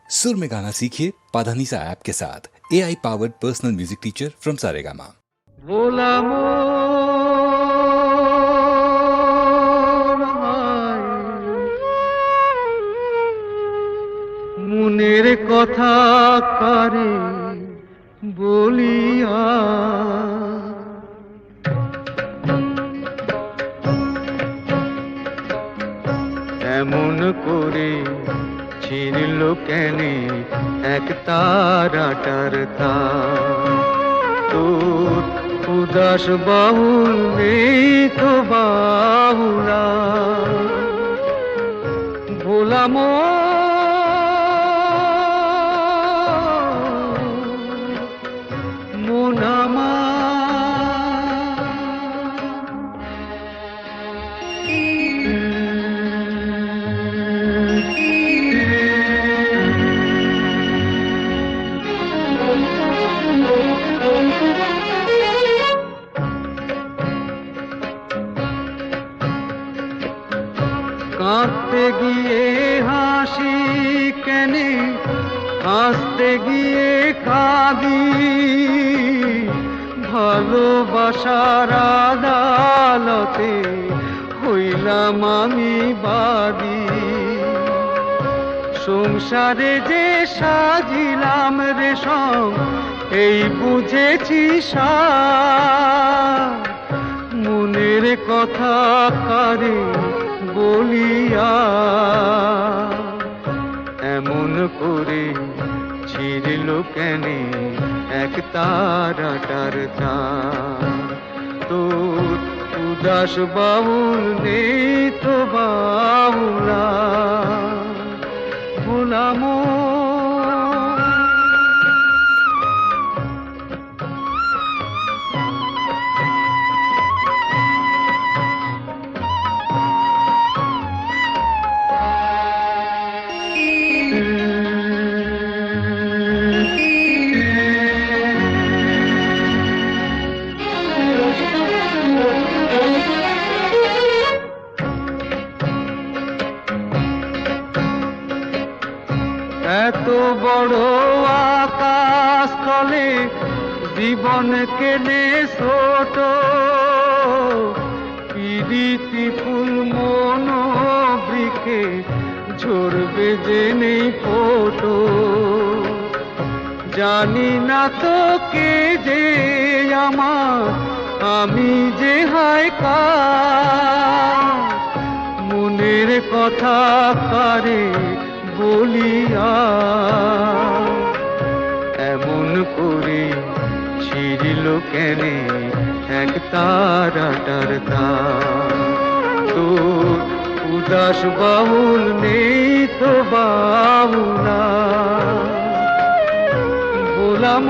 सुर में गाना सीखिए पाधानीसा ऐप के साथ AI powered personal music teacher from Saregama. भोला মনের কথা কারে বলিয়া এমন করে ছিড়ল কেনে এক তারাটার তার তোর উদাস বাহুল নেই তো বাহুলা ভোলা মোনামা কাঁদতে গিয়ে হাসি কেনে হাসতে গিয়ে কাঁদি ভালোবাসার আদালতে হইলাম আমি বাদী সংসারে যে সাজিলাম রেশম এই বুঝেছি সার মনের কথা কারে বলিয়া এমন করে ছিড়ল কেনে এক তারাটার তার তোর উদাস বাউল নেই তো বাউলা ভোলাম এত বড় আকাশ তলে জীবন কেনে ছোট পিরিতি ফুল মন বৃক্ষে ঝরবে যে নেই ফোটো জানি না তো কে যে আমার আমি যে হায় কার মনের কথা কারে বলিয়া এমন করে ছিড়ল কেনে এক তারাটার তার তোর উদাস বাহুল নেই তো বাহুলা ভোলাম